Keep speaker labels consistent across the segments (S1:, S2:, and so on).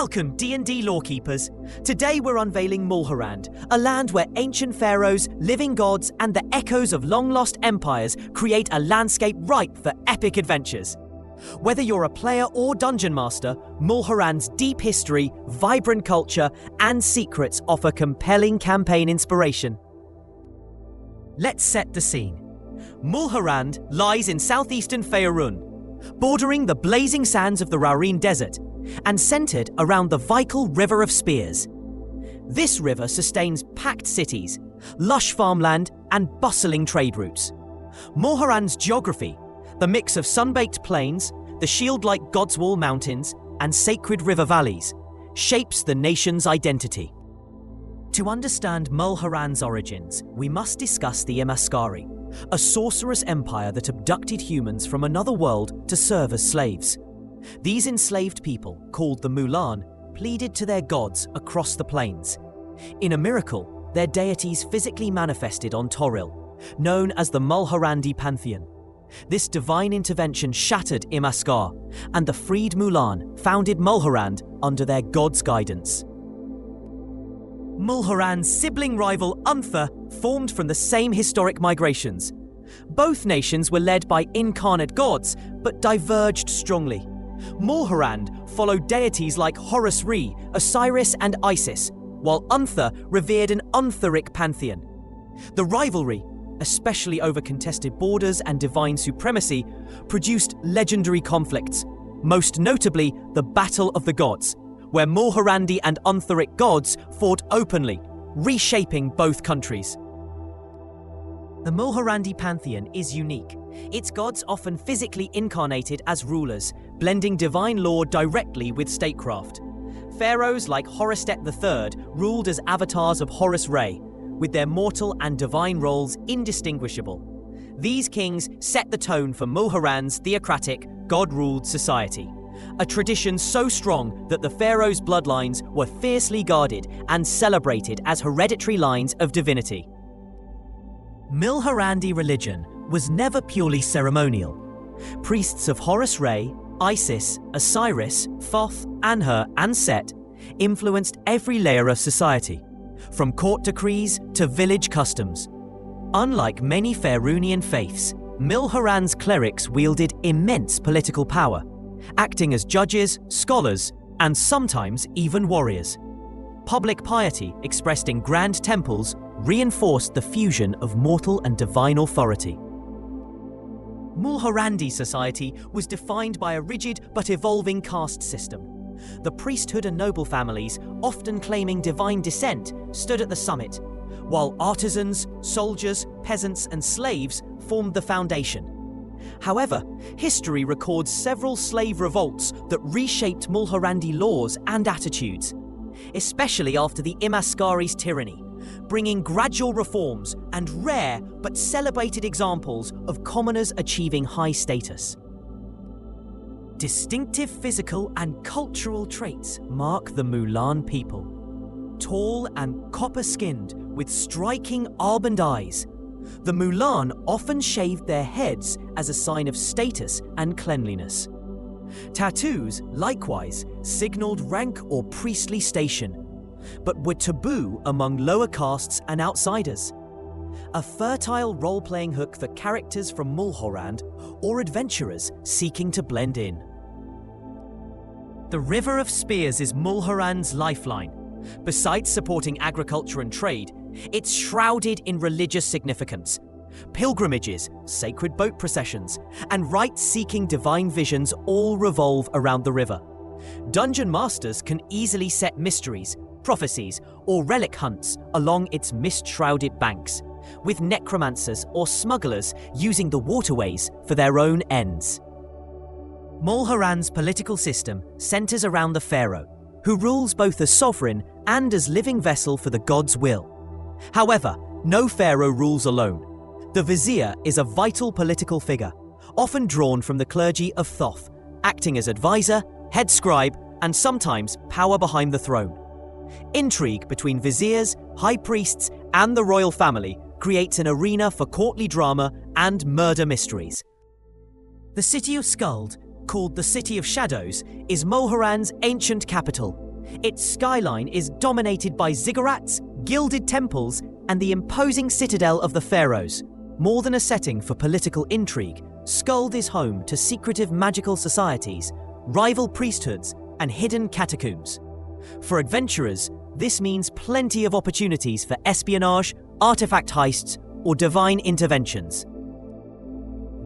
S1: Welcome, D&D lawkeepers. Today we're unveiling Mulhorand, a land where ancient pharaohs, living gods, and the echoes of long-lost empires create a landscape ripe for epic adventures. Whether you're a player or dungeon master, Mulharand's deep history, vibrant culture, and secrets offer compelling campaign inspiration. Let's set the scene. Mulharand lies in southeastern Pharaohs, bordering the blazing sands of the Arcane desert, and centered around the vital River of Spears. This river sustains packed cities, lush farmland, and bustling trade routes. Mulharand's geography, the mix of sun-baked plains, the shield-like Godswall Mountains, and sacred river valleys, shapes the nation's identity. To understand Mulharand's origins, we must discuss the Imaskari, a sorcerous empire that abducted humans from another world to serve as slaves. These enslaved people, called the Mulhorand, pleaded to their gods across the plains. In a miracle, their deities physically manifested on Toril, known as the Mulharandi pantheon. This divine intervention shattered Imaskar, and the freed Mulhorand founded Mulharand under their god's guidance. Mulharand's sibling rival Unther formed from the same historic migrations. Both nations were led by incarnate gods, but diverged strongly. Mulharand followed deities like Horus Re, Osiris, and Isis, while Unther revered an Untheric pantheon. The rivalry, especially over contested borders and divine supremacy, produced legendary conflicts, most notably the Battle of the Gods, where Mulharandi and Untheric gods fought openly, reshaping both countries. The Mulharandi pantheon is unique. Its gods often physically incarnated as rulers, blending divine law directly with statecraft. Pharaohs like Horustet III ruled as avatars of Horus Re, with their mortal and divine roles indistinguishable. These kings set the tone for Mulharand's Theocratic, God-ruled society, a tradition so strong that the pharaohs' bloodlines were fiercely guarded and celebrated as hereditary lines of divinity. Mulharandi religion was never purely ceremonial. Priests of Horus Re, Isis, Osiris, Thoth, Anhur, and Set influenced every layer of society, from court decrees to village customs. Unlike many Pharaonian faiths, Mulharand's clerics wielded immense political power, acting as judges, scholars, and sometimes even warriors. Public piety, expressed in grand temples, reinforced the fusion of mortal and divine authority. Mulharandi society was defined by a rigid but evolving caste system. The priesthood and noble families, often claiming divine descent, stood at the summit, while artisans, soldiers, peasants, and slaves formed the foundation. However, history records several slave revolts that reshaped Mulharandi laws and attitudes, especially after the Imaskari's tyranny, bringing gradual reforms and rare but celebrated examples of commoners achieving high status. Distinctive physical and cultural traits mark the Mulhorand people. Tall and copper-skinned with striking almond eyes, the Mulhorand often shaved their heads as a sign of status and cleanliness. Tattoos, likewise, signaled rank or priestly station, but were taboo among lower castes and outsiders. A fertile role-playing hook for characters from Mulhorand or adventurers seeking to blend in. The River of Spears is Mulharand's lifeline. Besides supporting agriculture and trade, it's shrouded in religious significance. Pilgrimages, sacred boat processions, and rites-seeking divine visions all revolve around the river. Dungeon masters can easily set mysteries, prophecies, or relic hunts along its mist-shrouded banks, with necromancers or smugglers using the waterways for their own ends. Mulharand's political system centers around the pharaoh, who rules both as sovereign and as living vessel for the god's will. However, no pharaoh rules alone. The vizier is a vital political figure, often drawn from the clergy of Thoth, acting as advisor, head scribe, and sometimes power behind the throne. Intrigue between viziers, high priests, and the royal family creates an arena for courtly drama and murder mysteries. The city of Skuld, called the City of Shadows, is Mulharand's ancient capital, Its skyline is dominated by ziggurats, gilded temples, and the imposing citadel of the Pharaohs. More than a setting for political intrigue, Skuld is home to secretive magical societies, rival priesthoods, and hidden catacombs. For adventurers, this means plenty of opportunities for espionage, artifact heists, or divine interventions.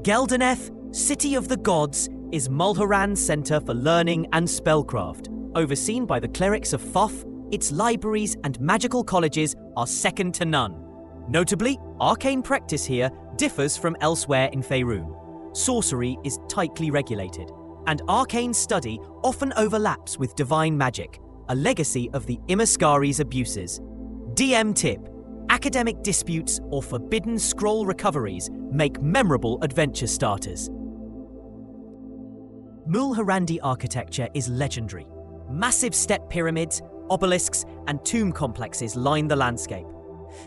S1: Geldeneth, City of the Gods, is Mulharand's centre for learning and spellcraft. Overseen by the clerics of Thoth, its libraries and magical colleges are second to none. Notably, arcane practice here differs from elsewhere in Faerun. Sorcery is tightly regulated, and arcane study often overlaps with divine magic, a legacy of the Imaskari's abuses. DM tip: academic disputes or forbidden scroll recoveries make memorable adventure starters. Mulharandi architecture is legendary. Massive step pyramids, obelisks, and tomb complexes line the landscape.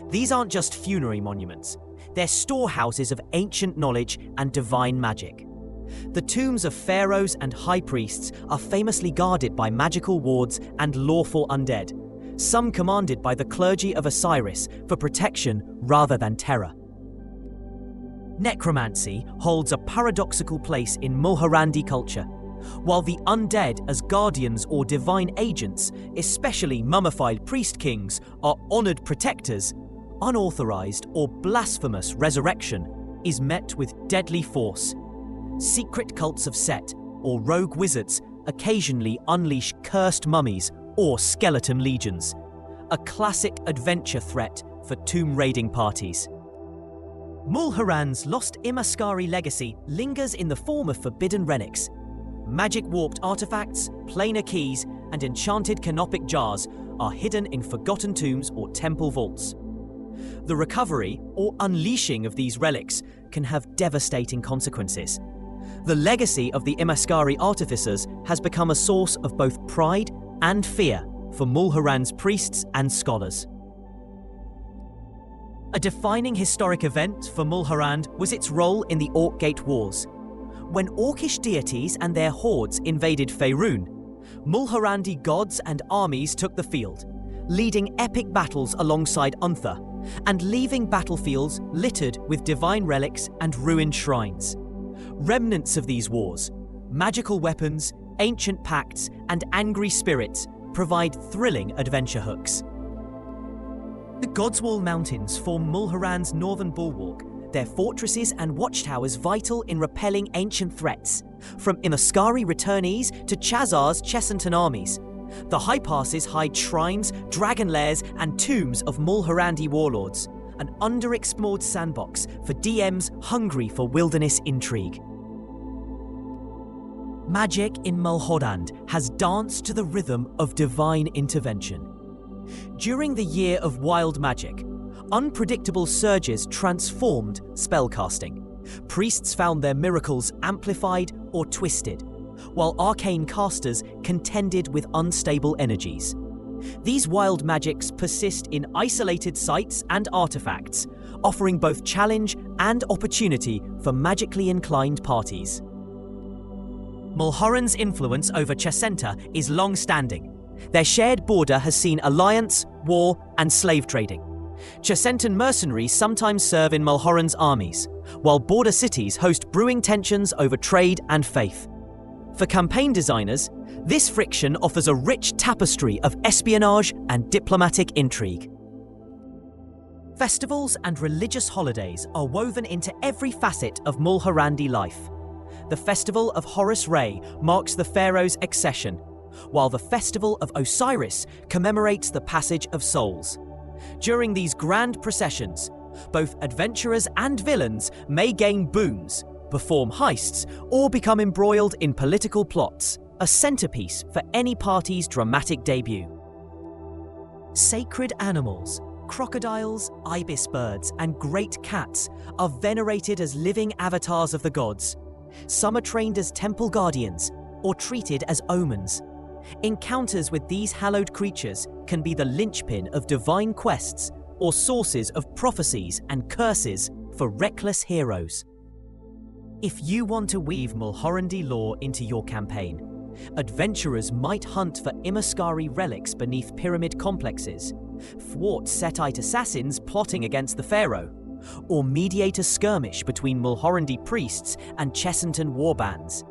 S1: These aren't just funerary monuments. They're storehouses of ancient knowledge and divine magic. The tombs of pharaohs and high priests are famously guarded by magical wards and lawful undead, some commanded by the clergy of Osiris for protection rather than terror. Necromancy holds a paradoxical place in Mulharandi culture. While the undead as guardians or divine agents, especially mummified priest kings, are honoured protectors, unauthorised or blasphemous resurrection is met with deadly force. Secret cults of Set or rogue wizards occasionally unleash cursed mummies or skeleton legions, a classic adventure threat for tomb raiding parties. Mulharand's lost Imaskari legacy lingers in the form of forbidden relics. Magic-warped artifacts, planar keys, and enchanted canopic jars are hidden in forgotten tombs or temple vaults. The recovery or unleashing of these relics can have devastating consequences. The legacy of the Imaskari artificers has become a source of both pride and fear for Mulharand's priests and scholars. A defining historic event for Mulharand was its role in the Orkgate Wars. When Orcish deities and their hordes invaded Faerun, Mulharandi gods and armies took the field, leading epic battles alongside Unther, and leaving battlefields littered with divine relics and ruined shrines. Remnants of these wars, magical weapons, ancient pacts, and angry spirits provide thrilling adventure hooks. The Godswall Mountains form Mulharand's northern bulwark, their fortresses and watchtowers vital in repelling ancient threats, from Imaskari returnees to Chazar's Chesentan armies. The high passes hide shrines, dragon lairs, and tombs of Mulharandi warlords, an underexplored sandbox for DMs hungry for wilderness intrigue. Magic in Mulhorand has danced to the rhythm of divine intervention. During the Year of Wild Magic, unpredictable surges transformed spellcasting. Priests found their miracles amplified or twisted, while arcane casters contended with unstable energies. These wild magics persist in isolated sites and artifacts, offering both challenge and opportunity for magically inclined parties. Mulharand's influence over Chesenta is long-standing. Their shared border has seen alliance, war, and slave trading. Chesentan mercenaries sometimes serve in Mulharand's armies, while border cities host brewing tensions over trade and faith. For campaign designers, this friction offers a rich tapestry of espionage and diplomatic intrigue. Festivals and religious holidays are woven into every facet of Mulharandi life. The Festival of Horus Ray marks the pharaoh's accession, while the Festival of Osiris commemorates the passage of souls. During these grand processions, both adventurers and villains may gain boons, perform heists, or become embroiled in political plots, a centerpiece for any party's dramatic debut. Sacred animals, crocodiles, ibis birds, and great cats are venerated as living avatars of the gods. Some are trained as temple guardians or treated as omens. Encounters with these hallowed creatures can be the linchpin of divine quests or sources of prophecies and curses for reckless heroes. If you want to weave Mulhorandi lore into your campaign, Adventurers might hunt for Imaskari relics beneath pyramid complexes, thwart Setite assassins plotting against the pharaoh, or mediate a skirmish between Mulhorandi priests and Chessentan warbands.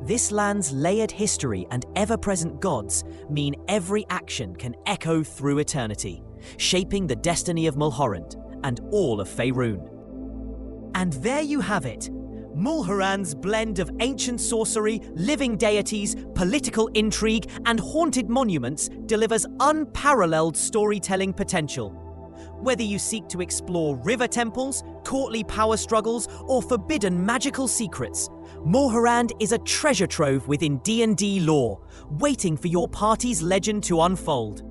S1: This land's layered history and ever-present gods mean every action can echo through eternity, shaping the destiny of Mulhorand and all of Faerun. And there you have it. Mulharand's blend of ancient sorcery, living deities, political intrigue, and haunted monuments delivers unparalleled storytelling potential. Whether you seek to explore river temples, courtly power struggles, or forbidden magical secrets, Mulharand is a treasure trove within D&D lore, waiting for your party's legend to unfold.